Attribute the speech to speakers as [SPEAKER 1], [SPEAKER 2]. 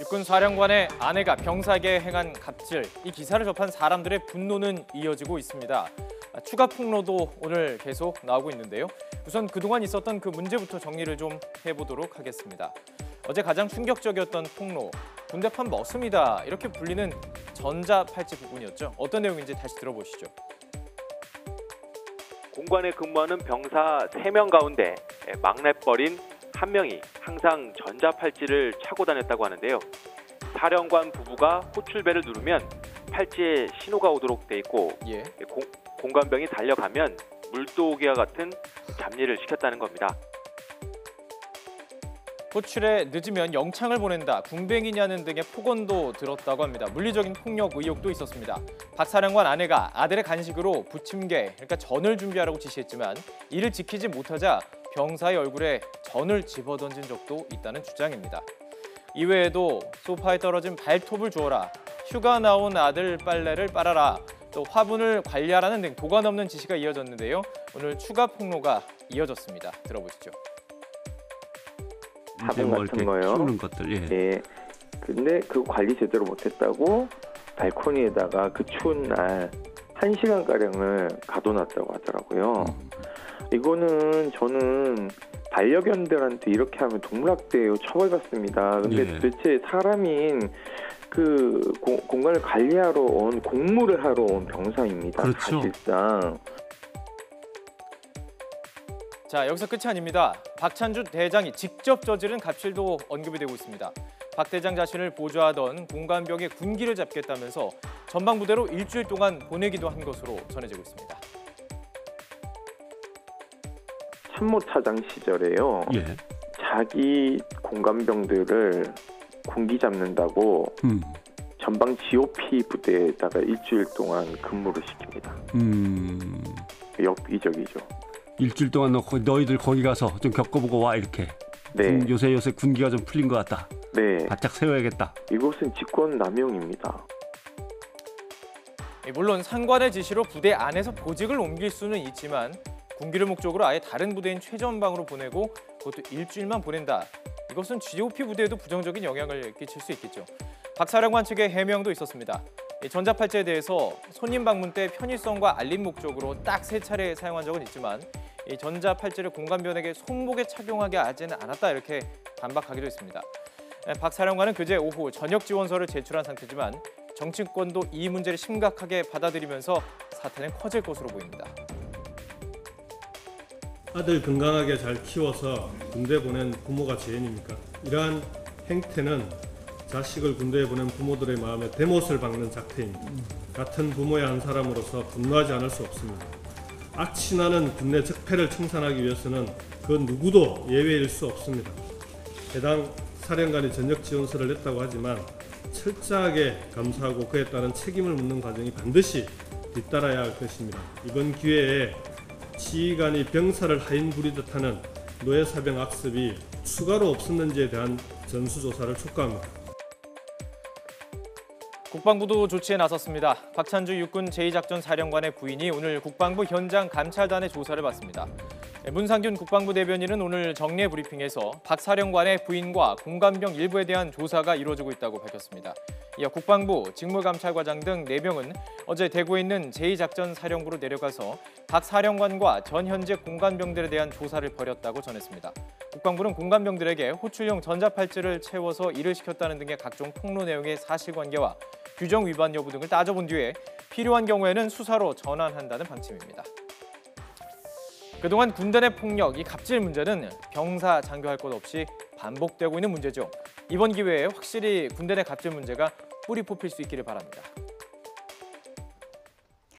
[SPEAKER 1] 육군 사령관의 아내가 병사에게 행한 갑질, 이 기사를 접한 사람들의 분노는 이어지고 있습니다. 추가 폭로도 오늘 계속 나오고 있는데요. 우선 그동안 있었던 그 문제부터 정리를 좀 해보도록 하겠습니다. 어제 가장 충격적이었던 폭로, 군대판 머슴이다 이렇게 불리는 전자팔찌 부분이었죠. 어떤 내용인지 다시 들어보시죠.
[SPEAKER 2] 공관에 근무하는 병사 3명 가운데 막내뻘인 1명이 항상 전자팔찌를 차고 다녔다고 하는데요. 사령관 부부가 호출벨을 누르면 팔찌에 신호가 오도록 돼 있고 공관병이 달려가면 물도오기와 같은 잡일을 시켰다는 겁니다.
[SPEAKER 1] 호출에 늦으면 영창을 보낸다, 군뱅이냐는 등의 폭언도 들었다고 합니다. 물리적인 폭력 의혹도 있었습니다. 박 사령관 아내가 아들의 간식으로 부침개, 그러니까 전을 준비하라고 지시했지만 이를 지키지 못하자 병사의 얼굴에 전을 집어던진 적도 있다는 주장입니다. 이외에도 소파에 떨어진 발톱을 주어라, 휴가 나온 아들 빨래를 빨아라, 또 화분을 관리하라는 등 도관 없는 지시가 이어졌는데요. 오늘 추가 폭로가 이어졌습니다. 들어보시죠.
[SPEAKER 3] 화분 같은 거요.
[SPEAKER 4] 키우는 것들. 예.
[SPEAKER 3] 네. 근데 그 관리 제대로 못했다고 발코니에다가 그 추운 날 1시간가량을 가둬놨다고 하더라고요. 이거는 저는 반려견들한테 이렇게 하면 동물학대로 처벌받습니다. 근데 도대체 사람인 그 공간을 관리하러 온, 공무를 하러 온 병사입니다.
[SPEAKER 4] 그렇죠.
[SPEAKER 3] 사실상.
[SPEAKER 1] 자, 여기서 끝이 아닙니다. 박찬주 대장이 직접 저지른 갑질도 언급이 되고 있습니다. 박 대장 자신을 보좌하던 공관병의 군기를 잡겠다면서 전방부대로 일주일 동안 보내기도 한 것으로 전해지고 있습니다.
[SPEAKER 3] 참모차장 시절에요. 자기 공관병들을 군기 잡는다고 전방 GOP 부대에다가 일주일 동안 근무를 시킵니다. 역이적이죠.
[SPEAKER 4] 일주일 동안 너희들 거기 가서 좀 겪어보고 와 이렇게.
[SPEAKER 3] 네.
[SPEAKER 4] 요새 군기가 좀 풀린 것 같다.
[SPEAKER 3] 네.
[SPEAKER 4] 바짝 세워야겠다.
[SPEAKER 3] 이것은 직권남용입니다.
[SPEAKER 1] 물론 상관의 지시로 부대 안에서 보직을 옮길 수는 있지만 군기를 목적으로 아예 다른 부대인 최전방으로 보내고 그것도 일주일만 보낸다. 이것은 GOP 부대에도 부정적인 영향을 끼칠 수 있겠죠. 박 사령관 측의 해명도 있었습니다. 전자팔찌에 대해서 손님 방문 때 편의성과 알림 목적으로 딱 3차례 사용한 적은 있지만 이 전자팔찌를 공관병에게 손목에 착용하게 하지는 않았다 이렇게 반박하기도 했습니다. 박 사령관은 그제 오후 전역 지원서를 제출한 상태지만 정치권도 이 문제를 심각하게 받아들이면서 사태는 커질 것으로 보입니다.
[SPEAKER 5] 아들 건강하게 잘 키워서 군대 보낸 부모가 죄인입니까? 이러한 행태는 자식을 군대에 보낸 부모들의 마음에 대못을 박는 작태입니다. 같은 부모의 한 사람으로서 분노하지 않을 수 없습니다. 악취나는 군내 적폐를 청산하기 위해서는 그 누구도 예외일 수 없습니다. 해당 사령관이 전역 지원서를 냈다고 하지만 철저하게 감사하고 그에 따른 책임을 묻는 과정이 반드시 뒤따라야 할 것입니다. 이번 기회에 지휘관이 병사를 하인 부리듯 하는 노예사병 악습이 추가로 없었는지에 대한 전수조사를 촉구합니다.
[SPEAKER 1] 국방부도 조치에 나섰습니다. 박찬주 육군 제2작전사령관의 부인이 오늘 국방부 현장 감찰단의 조사를 받습니다. 문상균 국방부 대변인은 오늘 정례 브리핑에서 박 사령관의 부인과 공관병 일부에 대한 조사가 이루어지고 있다고 밝혔습니다. 이어 국방부, 직무감찰과장 등 4명은 어제 대구에 있는 제2작전사령부로 내려가서 박 사령관과 전 현재 공관병들에 대한 조사를 벌였다고 전했습니다. 국방부는 공관병들에게 호출용 전자팔찌를 채워서 일을 시켰다는 등의 각종 폭로 내용의 사실관계와 규정 위반 여부 등을 따져본 뒤에 필요한 경우에는 수사로 전환한다는 방침입니다. 그동안 군대 내 폭력, 이 갑질 문제는 병사 장교할 것 없이 반복되고 있는 문제죠. 이번 기회에 확실히 군대 내 갑질 문제가 뿌리 뽑힐 수 있기를 바랍니다.